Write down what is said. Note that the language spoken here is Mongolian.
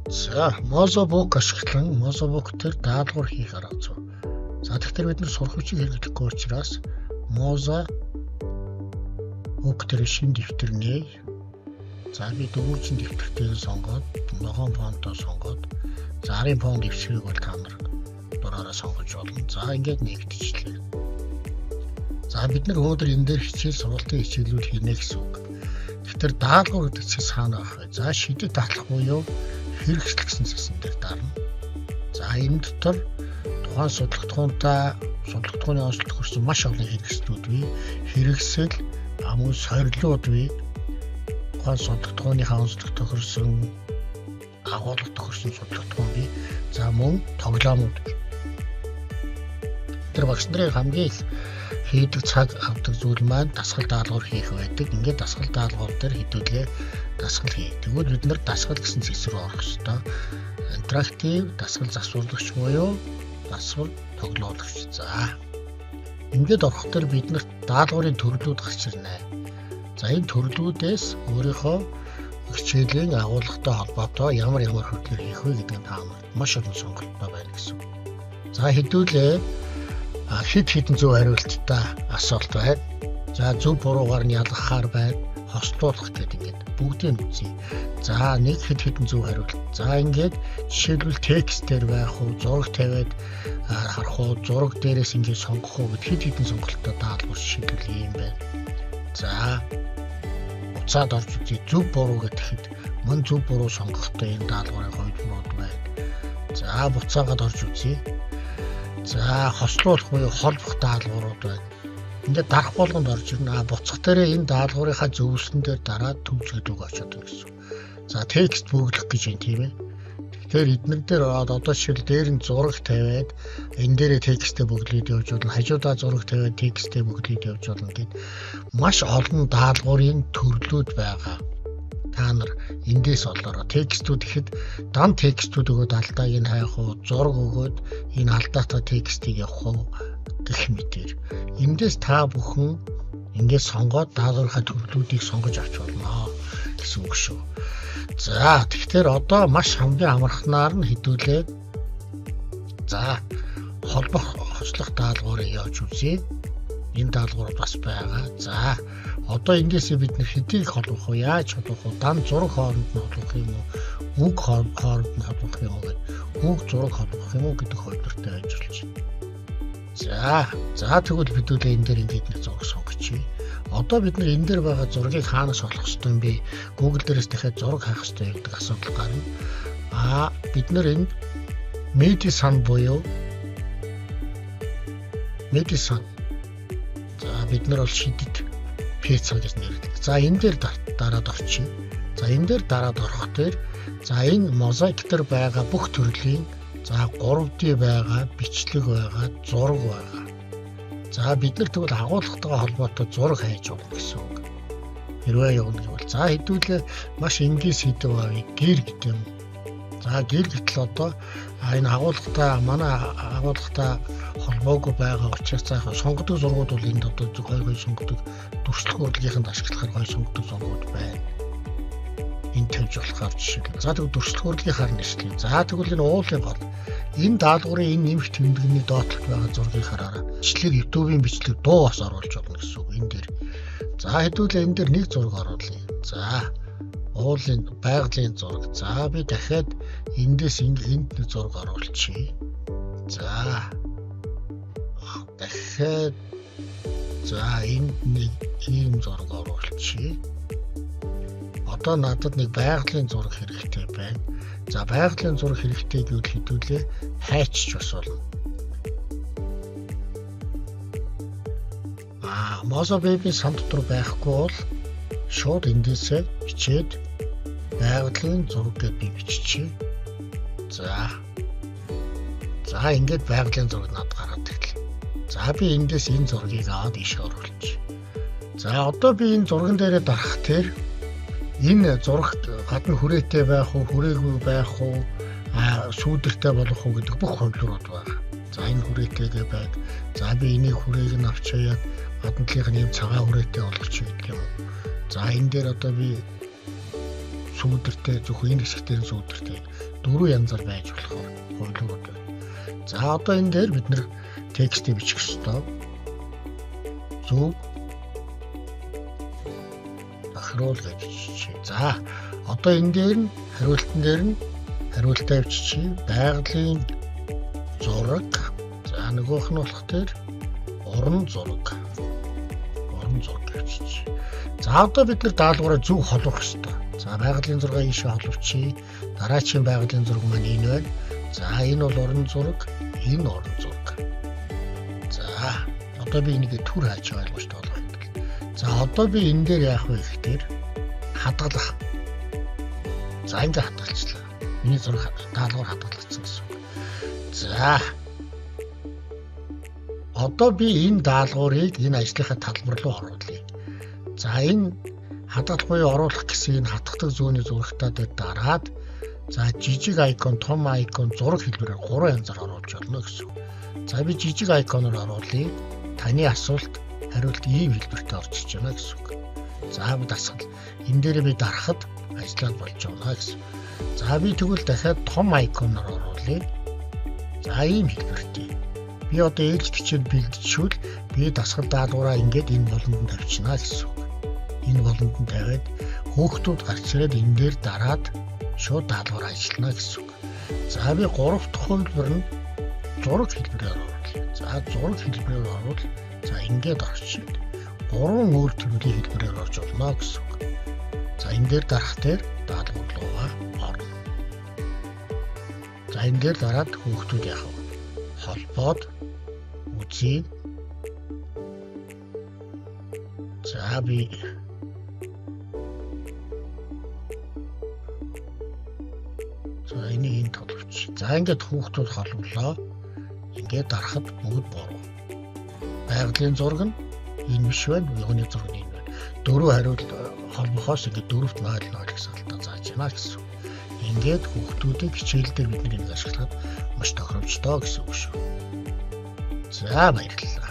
За, Mozobok ашиглан Mozobok төр даалгавар хийх арга зүй. За, тэгэхээр бид нар сурах хүчийг хэрэглэхгүй учраас Mozobok төр шин дэвтэр нээ. За, би дөрвөлжин дэвтэртэйг сонгоод, ногоон фонтоо сонгоод, зарын фон дэвшгийг бол та нар дураараа сонгож болно. За, ингээд нэгтчихлээ. За, бид нар өнөөдөр энэ дээр хичээл сургалтын хичээлүүд хийнэ гэсэн үг. Тэгэхээр даалгавар гэдэг чинь хаана байх вэ? За, шидэт татлах буюу хэрэгсэл гэсэн зэсэн дээр дарна. За, энэ дотор тухайн судалгахууны онцлог хүрсэн маш олон хэрэгслүүд бий. Хэрэгсэл, мөн сорилууд бий. Тухайн судалгахууныхаа онцлог тохирсон агуулга тохирсон судалгахуун бий. За, мөн тоглоомууд бий. Тэр багш нарын хамгийн их хийдэг цаг авдаг зүйл маань дасгал даалгавар хийх байдаг. Ингээд дасгал даалгавар дээр хэдүүлээ дасгал хий. Тэгвэл бид нар дасгал гэсэн зэс рүү орох ёстой. Интерактив дасгал засварлагч буюу дасгал тоглоомч. За. Ингээд орохоор бид нарт даалгаврын төрлүүд гарч ирнэ. За, энэ төрлүүдээс өөрийнхөө хичээлийн агуулгатай холбоотой ямар хөтлөөр хийх вэ гэдэг нь та нарт маш олон сонголттой байна гэсэн. За, хэдүүлээ хэдэн зөв хариулттай асуулт байна. За, зөв буруугаар нь ялгахаар байна. Хослуулах гэдэг ингээд бүгдийг нь үзье. За, нэг хэдэн зөв хариулт. За, ингээд жишээлбэл текст дээр байх уу, зураг тавиад харах уу, зураг дээрээс ингээд сонгох уу гэд хэдэн сонголттой даалгавар жишээлбэл юм байна. За, уцаад орж үзье. Зөв буруу гэхэд мөн зөв буруу сонгохдоо энэ даалгаврын хувьд байна. За, буцаагаад орж үзье. За, хослуулах буюу холбох даалгаврууд байна. Ингээд дарах болгонд орж ирнэ. Буцах дээрээ энэ даалгаврынхаа зөвлөсөн дээр дараад төвч гэдэг очоод байна гэсэн. За, текст бүглэх гэж юм тийм ээ. Тэгэхээр эднэр дээр одоо жишээл дээр нь зураг тавиад энэ дээрээ текстээ бүглээд явж болно. Хажуудаа зураг тавиад текстээ бүглээд явж болно гэд маш олон даалгаврын төрлүүд байгаа. Та нар эндээс олоороо текстүүд ихэд дан текстүүд өгөөд алдааг нь хайх уу, зураг өгөөд энэ алдаатай текстийг явах уу гэх мэтэр. Эндээс та бүхэн ингээд сонгоод даалгаврынхаа төрлүүдийг сонгож авч болно гэсэн үг шүү. За, тэгэхээр одоо маш хамгийн амархнаар нь хэдүүлээ. За, хослох даалгаврыг явж үзье. Энэ даалгавар бас байгаа. За, одоо эндээсээ бид хэдийг холбох вэ? Яаж холбох вэ? Дан зураг хооронд нь холбох юм уу? Үг хооронд нь холбох юм уу гэдэг. Үг зураг холбох юм уу гэдэг хувьдтай ажиллаж байна. За тэгвэл хэдүүлээ энэ дээр ингээд нэг зураг сонгочихъя. Одоо бид нар энэ дээр байгаа зургийг хаанаас олох ёстой юм бэ? Google дээрээс дахиад зураг хайх ёстой гэдэг асуудал гарна. Бид нар энэ Medicine буюу Medicine. За, бид нар бол шидэт пицца гэж нэрлэдэг. За, энэ дээр дараад орчих. За, энэ дээр дараад орох дээр за, энэ мозаик дээр байгаа бүх төрлийн за 3D байгаа, бичлэг байгаа, зураг байгаа. За, бид нар тэгвэл агуулгатайгаа холбоотой зураг хайж болно гэсэн үг. Хэрвээ явна гэвэл за, хэдүүлээ маш энгээс хийдэг байгаа гэр гэдэг юм. За, гэр гэтэл одоо энэ манай агуулгатай холбоогүй байгаа учраас заах сонгодог зургууд бол энд одоо гой сонгодог дүрслэх урлагийнханд ашиглахаар гой сонгодог зургууд байна. Энэ тавьж болохоор жишээлбэл. За, тэгвэл дүрслэх урлагийнхаар нэшлэе. За, тэгвэл энэ уулын гол энэ даалгаврын энэ нэмэх тэмдэгний доотлолт байгаа зургийг хараараа. Бичлэг YouTube-ийн бичлэг дуу бас оруулж болно гэсэн үг энэ дээр. За, хэдүүлээ энэ дээр нэг зураг оруулъя. За, уулын байгалийн зураг. За, би дахиад эндээс энд нэг зураг оруулчихъя. За, дахиад за энд нэг ийм зураг оруулчихъя. Одоо надад нэг байгалийн зураг хэрэгтэй байна. За, байгалийн зураг хэрэгтэй гэвэл хэдүүлээ хайчиж бас болно. Mozobok-ийн сан дотор байхгүй бол шууд эндээсээ бичээд байгалийн зураг гэж би биччихье. За, ингээд байгалийн зураг надад гараад ирлээ. За, би эндээс энэ зургийг аваад ийшээ оруулчих. За, одоо би энэ зурган дээрээ дарах тэр энэ зураг гадна хүрээтэй байх уу, хүрээгүй байх уу, сүүдэртэй болох уу гэдэг бүх хувилбарууд байна. За, энэ хүрээтэйгээ байг. За, би энийг хүрээг нь авч хаяад гаднaalынх нь ийм цагаан хүрээтэй болгочих гэдэг юм. За, энэ дээр одоо би сүүдэртэй зөвхөн энэ хэсэгтэр сүүдэртэй 4 янзаар байж болохоор хуулиуд байна. За одоо энэ дээр бид нэр текстийг бичих ёстой. Зөв бахруулж бичиж. За одоо энэ дээр нь хариултан дээр нь хариултаа бичиж. Байгалийн зураг. За нөгөөх нь болох дээр уран зураг. Уран зураг бичиж. За одоо бид нар даалгавраа зөв холбох ёстой. За байгалийн зураг ийшээ холбочихъя. Дараагийн байгалийн зураг маань энэ байна. За энэ бол уран зураг, энэ уран зураг. За одоо би энийг түр хааж ойлгож тоолох юм. За одоо би энэ дээр яах вэ гэхээр хадгалах. За ингэ хадгалчлаа. Миний зураг даалгавар хадгалагдсан гэсэн. За одоо би энэ даалгаврыг энэ ажлынхаа талбар руу оруулъя. За энэ хадгалах буюу оруулах гэсэн энэ хатгадаг зүүнний зурагтаа дээр дараад за жижиг айкон, том айкон, зураг хэлбэрээр 3 янзаар оруулж болно гэсэн. За би жижиг айконоор оруулъя. Таны асуулт хариулт ийм хэлбэртэй орж иж байна гэсэн үг. За би дасгал. Энэ дээр би дарахад ажиллаад болж байна гэсэн. За би тэгвэл дахиад том айконоор оруулъя. За ийм хэлбэртэй. Би одоо ээлж бичээд бэлдчихвэл би дасгал даалгавраа ингээд энэ болонд тавьчихна гэсэн үг. Энэ болонд тавиад хөөхтүүд гарч ирээд энэ дээр дараад шууд даалгавар ажиллана гэсэн үг. За би 3 дахь хувилбар нь зураг хэлбэрээр оруулъя. За зураг хэлбэрээр оруул. За ингээд орчих. 3 өөр төрлийн хэлбэрээр орж болно гэсэн үг. За энэ дээр дарах дээр даалгавар руугаа орно. За энэ дээр дараад хүүхдүүд яах вэ? Холбоод үзье. За би за энийг энэ толгоч. За ингээд хүүхдүүд холболоо. Ингээд дарахад бүгд буруу. Байгалийн зураг нь энэ биш байна. Юуны зураг нь энэ байна. 4 хариулт холбохоос ингээд 4-т 0 гэсэн алдаа зааж байна гэсэн. Ингээд хүүхдүүдийн хичээл дээр бид нэг ашиглахад маш тохиромжтой гэсэн үг шүү. За баярлалаа.